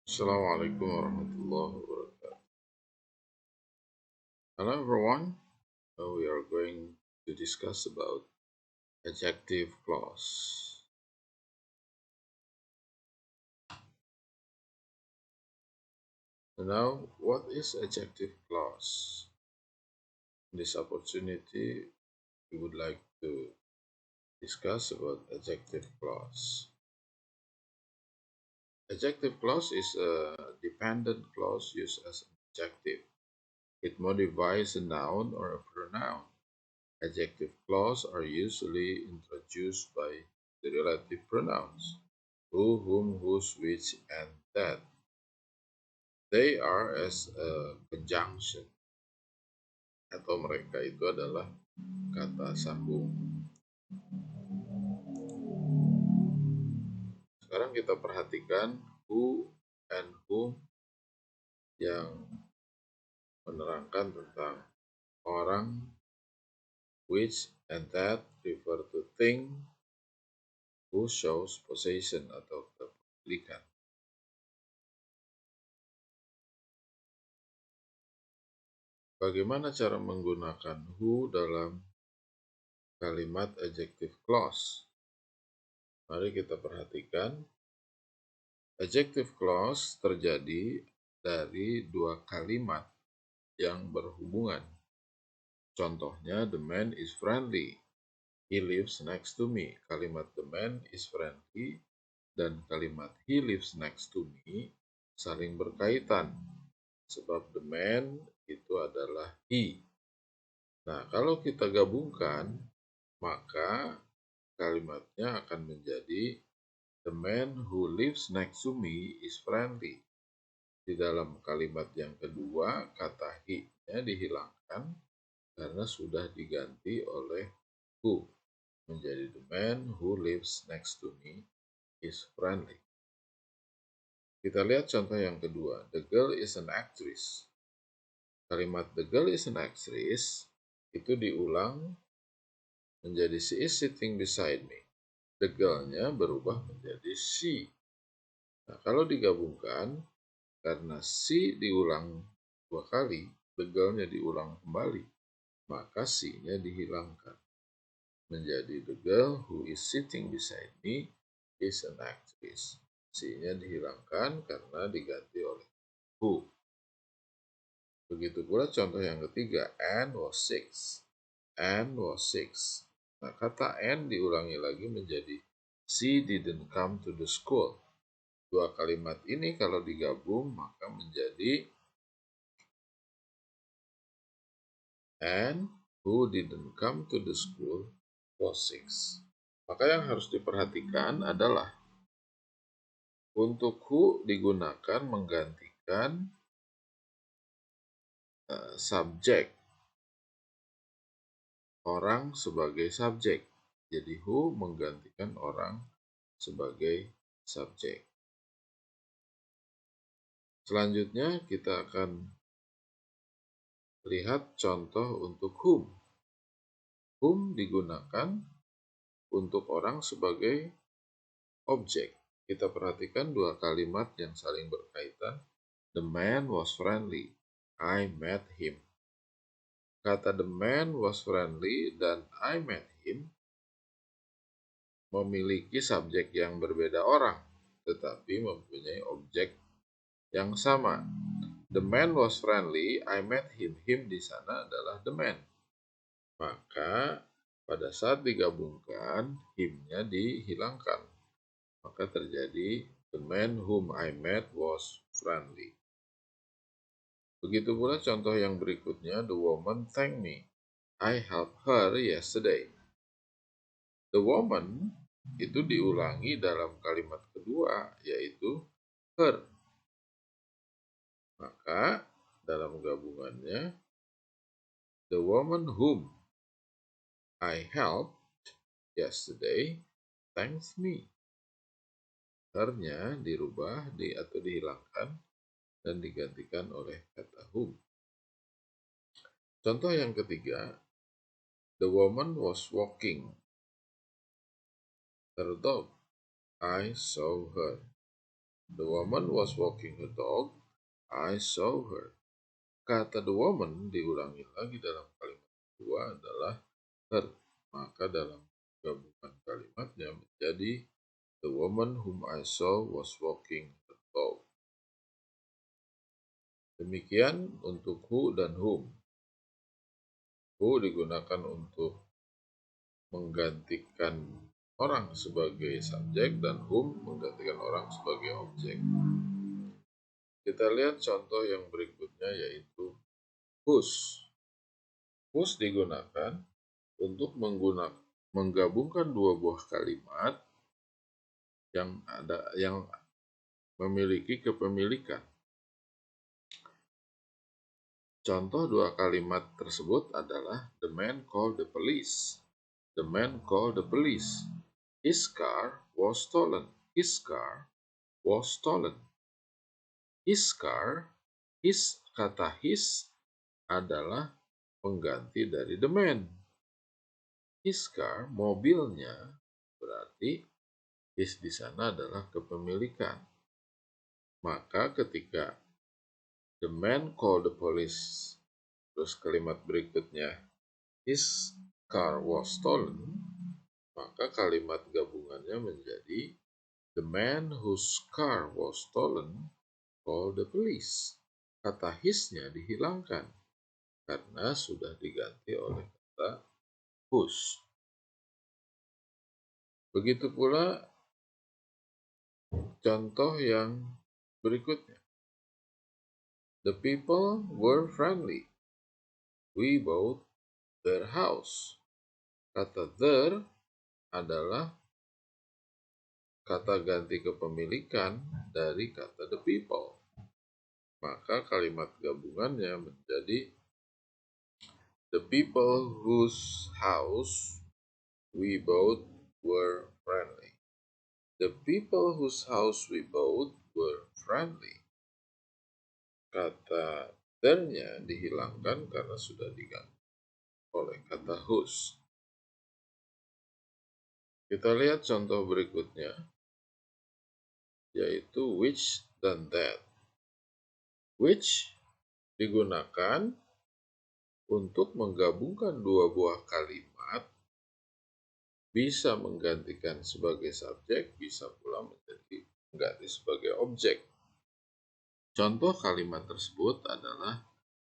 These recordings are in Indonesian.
Assalamualaikum warahmatullahi wabarakatuh. Hello everyone. We are going to discuss about adjective clause. Now, what is adjective clause? In this opportunity, we would like to discuss about adjective clause. Adjective clause is a dependent clause used as an adjective. It modifies a noun or a pronoun. Adjective clause are usually introduced by the relative pronouns who, whom, whose, which, and that. They are as a conjunction atau mereka itu adalah kata sambung. Sekarang kita perhatikan who and whom yang menerangkan tentang orang, which and that refer to thing, who shows possession atau kepemilikan. Bagaimana cara menggunakan who dalam kalimat adjective clause? Mari kita perhatikan. Adjective clause terjadi dari dua kalimat yang berhubungan. Contohnya, the man is friendly. He lives next to me. Kalimat the man is friendly dan kalimat he lives next to me saling berkaitan. Sebab the man itu adalah he. Nah, kalau kita gabungkan, maka kalimatnya akan menjadi the man who lives next to me is friendly. Di dalam kalimat yang kedua, kata he-nya dihilangkan karena sudah diganti oleh who. Menjadi the man who lives next to me is friendly. Kita lihat contoh yang kedua. The girl is an actress. Kalimat the girl is an actress itu diulang menjadi she is sitting beside me. The girl-nya berubah menjadi she. Nah, kalau digabungkan, karena she diulang dua kali, the girl-nya diulang kembali, maka she-nya dihilangkan. Menjadi the girl who is sitting beside me is an actress. She-nya dihilangkan karena diganti oleh who. Begitu pula contoh yang ketiga, Anne was six. Anne was six. Nah, kata Anne diulangi lagi menjadi she didn't come to the school. Dua kalimat ini kalau digabung maka menjadi Anne who didn't come to the school was six. Maka yang harus diperhatikan adalah untuk who digunakan menggantikan subjek. Orang sebagai subjek. Jadi who menggantikan orang sebagai subjek. Selanjutnya kita akan lihat contoh untuk whom. Whom digunakan untuk orang sebagai objek. Kita perhatikan dua kalimat yang saling berkaitan. The man was friendly. I met him. Kata the man was friendly dan I met him memiliki subjek yang berbeda orang, tetapi mempunyai objek yang sama. The man was friendly, I met him. Him di sana adalah the man. Maka pada saat digabungkan, him-nya dihilangkan. Maka terjadi the man whom I met was friendly. Begitu pula contoh yang berikutnya, the woman thanked me. I helped her yesterday. The woman itu diulangi dalam kalimat kedua, yaitu her. Maka dalam gabungannya, the woman whom I helped yesterday thanks me. Her-nya dirubah atau dihilangkan dan digantikan oleh kata whom. Contoh yang ketiga, the woman was walking her dog. I saw her. The woman was walking her dog. I saw her. Kata the woman diulangi lagi dalam kalimat kedua adalah her. Maka dalam gabungan kalimatnya menjadi the woman whom I saw was walking her dog. Demikian untuk who dan whom. Who digunakan untuk menggantikan orang sebagai subjek dan whom menggantikan orang sebagai objek. Kita lihat contoh yang berikutnya yaitu whose. Whose digunakan untuk menggabungkan dua buah kalimat yang memiliki kepemilikan. Contoh dua kalimat tersebut adalah the man called the police. The man called the police. His car was stolen. His car was stolen. His car, kata his adalah pengganti dari the man. His car, mobilnya, berarti his di sana adalah kepemilikan. Maka ketika the man called the police, terus kalimat berikutnya his car was stolen, maka kalimat gabungannya menjadi the man whose car was stolen called the police. Kata his-nya dihilangkan karena sudah diganti oleh kata whose. Begitu pula contoh yang berikutnya. The people were friendly. We bought their house. Kata their adalah kata ganti kepemilikan dari kata the people. Maka kalimat gabungannya menjadi the people whose house we bought were friendly. The people whose house we bought were friendly. Kata their-nya dihilangkan karena sudah diganti oleh kata whose. Kita lihat contoh berikutnya, yaitu which dan that. Which digunakan untuk menggabungkan dua buah kalimat, bisa menggantikan sebagai subjek, bisa pula menjadi mengganti sebagai objek. Contoh kalimat tersebut adalah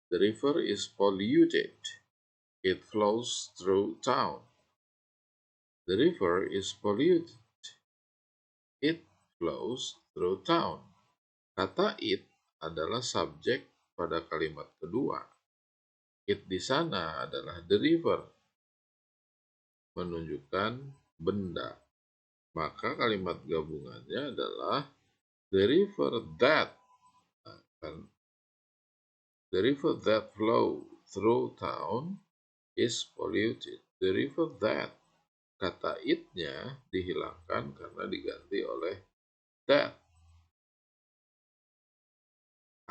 the river is polluted. It flows through town. The river is polluted. It flows through town. Kata it adalah subjek pada kalimat kedua. It di sana adalah the river, menunjukkan benda. Maka kalimat gabungannya adalah the river that. The river that flow through town is polluted. The river that. Kata it-nya dihilangkan karena diganti oleh that.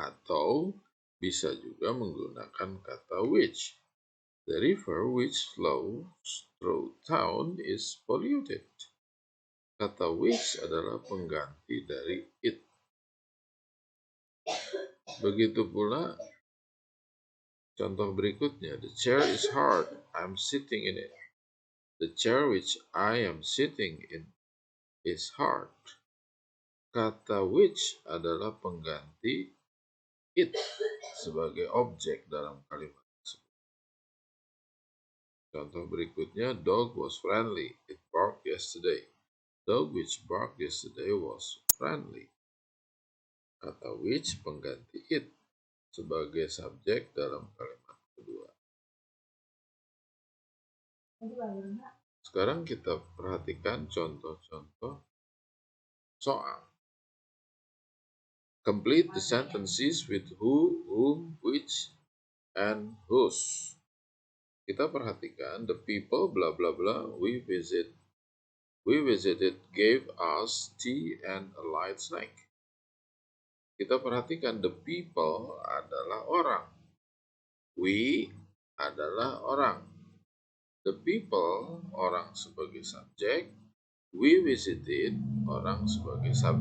Atau bisa juga menggunakan kata which. The river which flows through town is polluted. Kata which adalah pengganti dari it. Begitu pula contoh berikutnya. The chair is hard. I'm sitting in it. The chair which I am sitting in is hard. Kata which adalah pengganti it sebagai objek dalam kalimat tersebut. Contoh berikutnya, dog was friendly. It barked yesterday. Dog which barked yesterday was friendly. Kata which pengganti it sebagai subjek dalam kalimat kedua. Sekarang kita perhatikan contoh-contoh soal. Complete the sentences with who, whom, which, and whose. Kita perhatikan the people blah blah blah we visited gave us tea and a light snack. Kita perhatikan the people adalah orang. We adalah orang. The people orang sebagai subjek. We visited orang sebagai subjek.